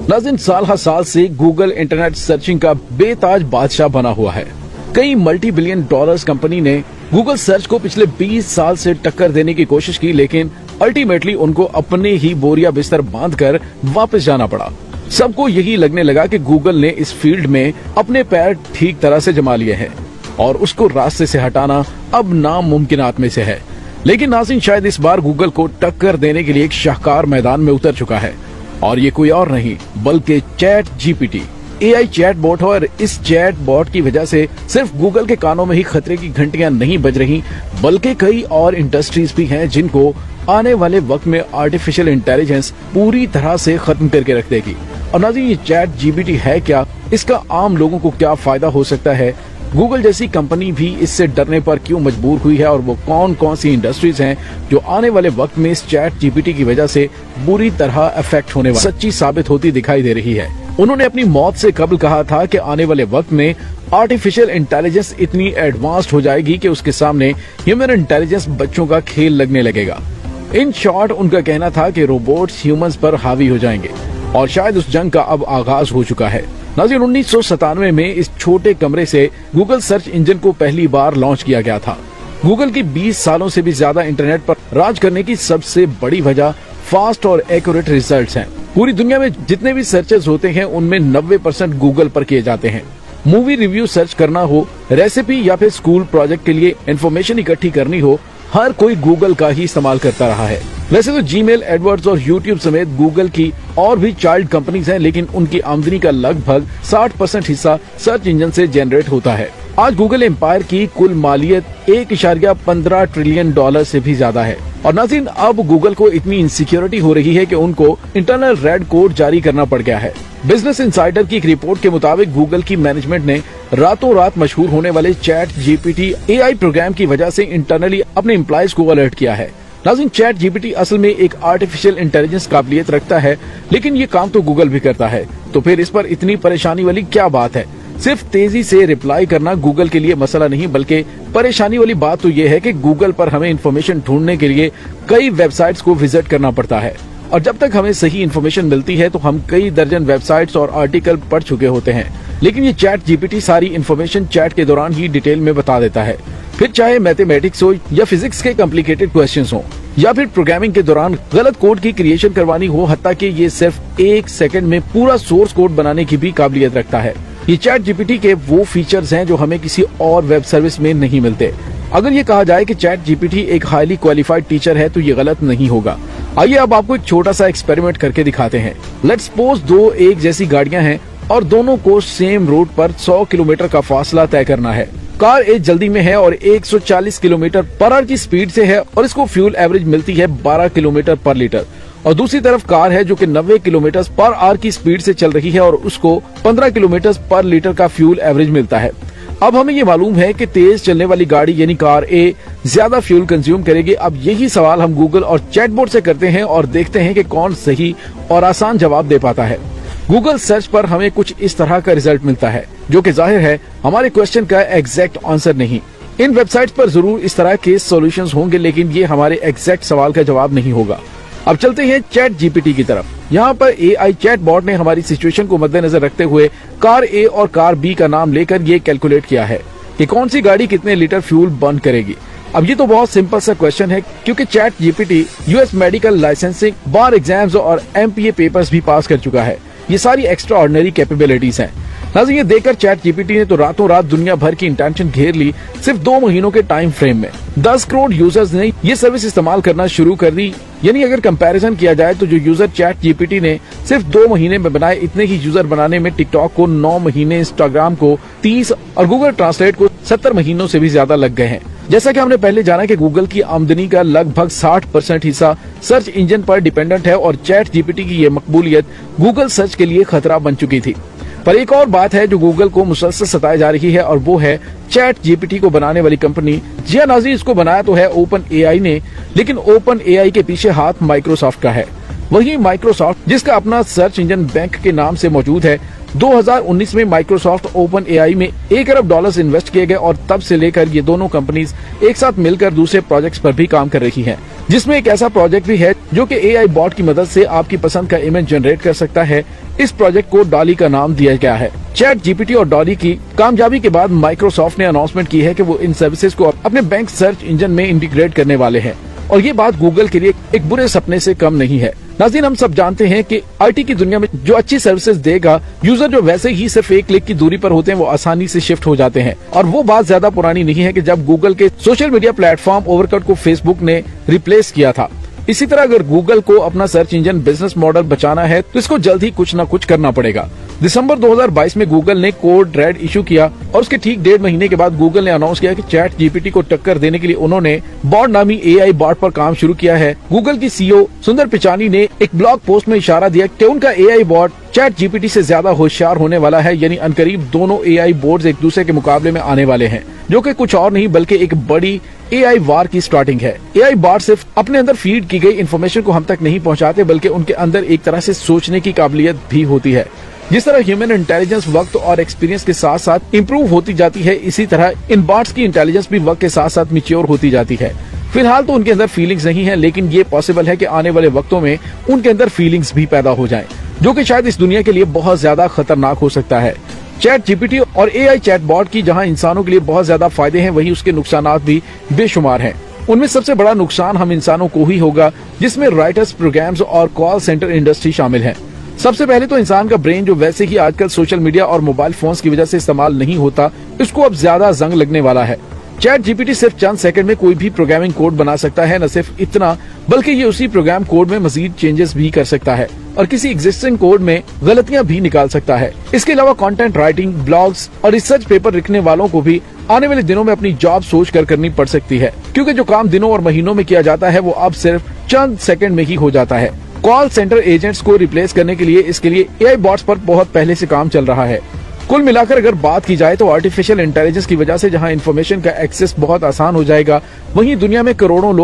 नाज़रीन, साल हर साल से गूगल इंटरनेट सर्चिंग का बेताज बादशाह बना हुआ है। कई मल्टी बिलियन डॉलर्स कंपनी ने गूगल सर्च को पिछले 20 साल से टक्कर देने की कोशिश की, लेकिन अल्टीमेटली उनको अपने ही बोरिया बिस्तर बांधकर वापस जाना पड़ा। सबको यही लगने लगा कि गूगल ने इस फील्ड में अपने पैर ठीक तरह से जमा लिए हैं और उसको रास्ते से हटाना अब नामुमकिनात में से है। लेकिन नाज़रीन, शायद इस बार गूगल को टक्कर देने के लिए एक शाहकार मैदान में उतर चुका है, और ये कोई और नहीं बल्कि chat GPT AI chat bot है। और इस चैट बोट की वजह से सिर्फ गूगल के कानों में ही खतरे की घंटियां नहीं बज रही, बल्कि कई और इंडस्ट्रीज भी हैं जिनको आने वाले वक्त में आर्टिफिशियल इंटेलिजेंस पूरी तरह से खत्म करके रख देगी। और नाज़रीन, ये चैट जीपीटी है क्या, इसका आम लोगों को क्या फायदा हो सकता है, गूगल जैसी कंपनी भी इससे डरने पर क्यों मजबूर हुई है, और वो कौन कौन सी इंडस्ट्रीज हैं जो आने वाले वक्त में इस चैट जीपीटी की वजह से बुरी तरह अफेक्ट होने वाली सच्ची साबित होती दिखाई दे रही है। उन्होंने अपनी मौत से कबल कहा था कि आने वाले वक्त में आर्टिफिशियल इंटेलिजेंस इतनी एडवांस्ड हो जाएगी कि उसके सामने ह्यूमन इंटेलिजेंस बच्चों का खेल लगने लगेगा। इन शॉर्ट, उनका कहना था कि रोबोट्स ह्यूमंस पर हावी हो जाएंगे, और शायद उस जंग का अब आगाज हो चुका है। नाज़रीन, 1997 में इस छोटे कमरे से गूगल सर्च इंजन को पहली बार लॉन्च किया गया था। गूगल की 20 सालों से भी ज्यादा इंटरनेट पर राज करने की सबसे बड़ी वजह फास्ट और एक्यूरेट रिजल्ट्स हैं। पूरी दुनिया में जितने भी सर्चेस होते हैं उनमें 90% गूगल पर किए जाते हैं। मूवी रिव्यू सर्च करना हो, रेसिपी या फिर स्कूल प्रोजेक्ट के लिए इन्फॉर्मेशन इकट्ठी करनी हो, हर कोई गूगल का ही इस्तेमाल करता रहा है। वैसे तो जीमेल, एडवर्ड्स और यूट्यूब समेत गूगल की और भी चाइल्ड कंपनीज हैं, लेकिन उनकी आमदनी का लगभग 60% हिस्सा सर्च इंजन से जनरेट होता है। आज गूगल एम्पायर की कुल मालियत $1.15 ट्रिलियन से भी ज्यादा है। और नाज़रीन, अब गूगल को इतनी इनसिक्योरिटी हो रही है कि उनको इंटरनल रेड कोड जारी करना पड़ गया है। बिजनेस इनसाइडर की एक रिपोर्ट के मुताबिक गूगल की मैनेजमेंट ने रातों रात मशहूर होने वाले चैट जीपीटी AI प्रोग्राम की वजह से इंटरनली अपने एम्प्लॉइज को अलर्ट किया है। नाज़रीन, चैट जीपीटी असल में एक आर्टिफिशियल इंटेलिजेंस काबिलियत रखता है, लेकिन ये काम तो गूगल भी करता है, तो फिर इस पर इतनी परेशानी वाली क्या बात है। सिर्फ तेजी से रिप्लाई करना गूगल के लिए मसला नहीं, बल्कि परेशानी वाली बात तो ये है कि गूगल पर हमें इन्फॉर्मेशन ढूंढने के लिए कई वेबसाइट्स को विजिट करना पड़ता है, और जब तक हमें सही इन्फॉर्मेशन मिलती है तो हम कई दर्जन वेबसाइट्स और आर्टिकल पढ़ चुके होते हैं। लेकिन ये चैट जीपीटी सारी इन्फॉर्मेशन चैट के दौरान ही डिटेल में बता देता है, फिर चाहे मैथमेटिक्स हो या फिजिक्स के कॉम्प्लिकेटेड क्वेश्चंस हो, या फिर प्रोग्रामिंग के दौरान गलत कोड की क्रिएशन करवानी हो, हत्ता कि ये सिर्फ 1 सेकंड में पूरा सोर्स कोड बनाने की भी काबिलियत रखता है। ये चैट जीपीटी के वो फीचर्स हैं जो हमें किसी और वेब सर्विस में नहीं मिलते। अगर ये कहा जाए कि चैट जीपीटी एक हाईली क्वालिफाइड टीचर है तो ये गलत नहीं होगा। आइए अब आपको एक छोटा सा एक्सपेरिमेंट करके दिखाते हैं। लेट्स सपोज दो एक जैसी गाड़ियां हैं और दोनों को सेम रोड पर 100 किलोमीटर का फासला तय करना है। कार एक जल्दी में है और 140 किलोमीटर पर आवर की स्पीड से है और इसको फ्यूल एवरेज मिलती है 12 किलोमीटर पर लीटर, और दूसरी तरफ कार है जो कि 90 किलोमीटर पर आवर की स्पीड से चल रही है और उसको 15 किलोमीटर पर लीटर का फ्यूल एवरेज मिलता है। अब हमें ये मालूम है कि तेज चलने वाली गाड़ी यानी कार ए ज्यादा फ्यूल कंज्यूम करेगी। अब यही सवाल हम गूगल और चैटबॉट से करते हैं और देखते हैं कि कौन सही और आसान जवाब दे पाता है। गूगल सर्च पर हमें कुछ इस तरह का रिजल्ट मिलता है जो कि जाहिर है हमारे क्वेश्चन का एग्जैक्ट आंसर नहीं। इन वेबसाइट्स पर जरूर इस तरह के सॉल्यूशंस होंगे, लेकिन ये हमारे एग्जैक्ट सवाल का जवाब नहीं होगा। अब चलते हैं चैट जीपीटी की तरफ। यहाँ पर AI चैट बॉट ने हमारी सिचुएशन को मद्देनजर रखते हुए कार ए और कार बी का नाम लेकर ये कैलकुलेट किया है कि कौन सी गाड़ी कितने लीटर फ्यूल बर्न करेगी। अब ये तो बहुत सिंपल सा क्वेश्चन है, क्योंकि chat GPT US medical licensing, bar exams और MPA पेपर्स भी पास कर चुका है। ये सारी एक्स्ट्रा ऑर्डिनरी कैपेबिलिटीज हैं। नाज़रीन, ये देखकर चैट जीपीटी ने तो रातों रात दुनिया भर की इंटेंशन घेर ली। सिर्फ 2 महीनों के टाइम फ्रेम में 10 करोड़ यूजर्स ने ये सर्विस इस्तेमाल करना शुरू कर दी। यानी अगर कंपैरिजन किया जाए तो जो यूजर चैट जीपीटी ने सिर्फ 2 महीने में बनाए, इतने ही यूजर बनाने में टिकटॉक को 9 महीने, इंस्टाग्राम को 30 और गूगल ट्रांसलेट को 70 महीनों से भी ज्यादा लग गए हैं। जैसा कि हमने पहले जाना कि गूगल की आमदनी का लगभग 60% हिस्सा सर्च इंजन पर डिपेंडेंट है और चैट जीपीटी की ये मकबूलियत गूगल सर्च के लिए खतरा बन चुकी थी। पर एक और बात है जो गूगल को मुसलसल सताई जा रही है, और वो है चैट जीपीटी को बनाने वाली कंपनी। जी नाज़रीन, इसको बनाया तो है ओपन AI ने, लेकिन ओपन AI के पीछे हाथ माइक्रोसॉफ्ट का है। वही माइक्रोसॉफ्ट जिसका अपना सर्च इंजन बैंक के नाम से मौजूद है। 2019 में माइक्रोसॉफ्ट ओपन AI में $1 अरब इन्वेस्ट किए गए और तब से लेकर ये दोनों कंपनीज एक साथ मिलकर दूसरे प्रोजेक्ट्स पर भी काम कर रही हैं। जिसमें एक ऐसा प्रोजेक्ट भी है जो कि AI बॉट की मदद से आपकी पसंद का इमेज जनरेट कर सकता है। इस प्रोजेक्ट को डॉली का नाम दिया गया है। चैट जीपीटी और डॉली की कामयाबी के बाद माइक्रोसॉफ्ट ने अनाउंसमेंट की है कि वो इन सर्विसेज को अपने बैंक सर्च इंजन में इंटीग्रेट करने वाले हैं और ये बात गूगल के लिए एक बुरे सपने से कम नहीं है। नाज़रीन, हम सब जानते हैं कि IT की दुनिया में जो अच्छी सर्विसेज देगा, यूजर जो वैसे ही सिर्फ एक क्लिक की दूरी पर होते हैं वो आसानी से शिफ्ट हो जाते हैं। और वो बात ज्यादा पुरानी नहीं है कि जब गूगल के सोशल मीडिया प्लेटफॉर्म ओवरकट को फेसबुक ने रिप्लेस किया था। इसी तरह अगर गूगल को अपना सर्च इंजन बिजनेस मॉडल बचाना है तो इसको जल्द ही कुछ न कुछ करना पड़ेगा। दिसंबर 2022 में गूगल ने कोड रेड इशू किया और उसके ठीक 1.5 महीने के बाद गूगल ने अनाउंस किया कि चैट जीपीटी को टक्कर देने के लिए उन्होंने बॉट नामी AI बॉट पर काम शुरू किया है। गूगल की CEO सुंदर पिचानी ने एक ब्लॉग पोस्ट में इशारा दिया कि उनका AI बॉट चैट जीपीटी से ज्यादा होशियार होने वाला है, यानी अनकरीब दोनों AI बोर्ड्स एक दूसरे के मुकाबले में आने वाले हैं, जो कि कुछ और नहीं बल्कि एक बड़ी AI वार की स्टार्टिंग है। AI बॉट सिर्फ अपने अंदर फीड की गई इन्फॉर्मेशन को हम तक नहीं पहुंचाते बल्कि उनके अंदर एक तरह से सोचने की काबिलियत भी होती है। जिस तरह ह्यूमन इंटेलिजेंस वक्त और एक्सपीरियंस के साथ साथ इम्प्रूव होती जाती है, इसी तरह इन बॉट्स की इंटेलिजेंस भी वक्त के साथ साथ मैच्योर होती जाती है। फिलहाल तो उनके अंदर फीलिंग्स नहीं है, लेकिन ये पॉसिबल है कि आने वाले वक्तों में उनके अंदर फीलिंग्स भी पैदा हो जाएं, जो कि शायद इस दुनिया के लिए बहुत ज्यादा खतरनाक हो सकता है। चैट जीपीटी और AI चैटबॉट की जहां इंसानों के लिए बहुत ज्यादा फायदे हैं, वहीं उसके नुकसानात भी बेशुमार हैं। उनमें सबसे बड़ा नुकसान हम इंसानों को ही होगा, जिसमें राइटर्स, प्रोग्राम्स और कॉल सेंटर इंडस्ट्री शामिल है। सबसे पहले तो इंसान का ब्रेन, जो वैसे ही आजकल सोशल मीडिया और मोबाइल फोन्स की वजह से इस्तेमाल नहीं होता, इसको अब ज्यादा जंग लगने वाला है। चैट जीपीटी सिर्फ चंद सेकंड में कोई भी प्रोग्रामिंग कोड बना सकता है। न सिर्फ इतना, बल्कि ये उसी प्रोग्राम कोड में मजीद चेंजेस भी कर सकता है और किसी एग्जिस्टिंग कोड में गलतियां भी निकाल सकता है। इसके अलावा कंटेंट राइटिंग, ब्लॉग्स और रिसर्च पेपर लिखने वालों को भी आने वाले दिनों में अपनी जॉब सोच कर करनी पड़ सकती है, क्योंकि जो काम दिनों और महीनों में किया जाता है वो अब सिर्फ चंद सेकंड में ही हो जाता है। कॉल सेंटर एजेंट्स को रिप्लेस करने के लिए इसके लिए AI बॉट्स पर बहुत पहले से काम चल रहा है। कुल मिलाकर अगर बात की जाए तो आर्टिफिशियल इंटेलिजेंस की वजह से जहां इंफॉर्मेशन का एक्सेस बहुत आसान हो जाएगा, वहीं दुनिया में करोड़ों लोग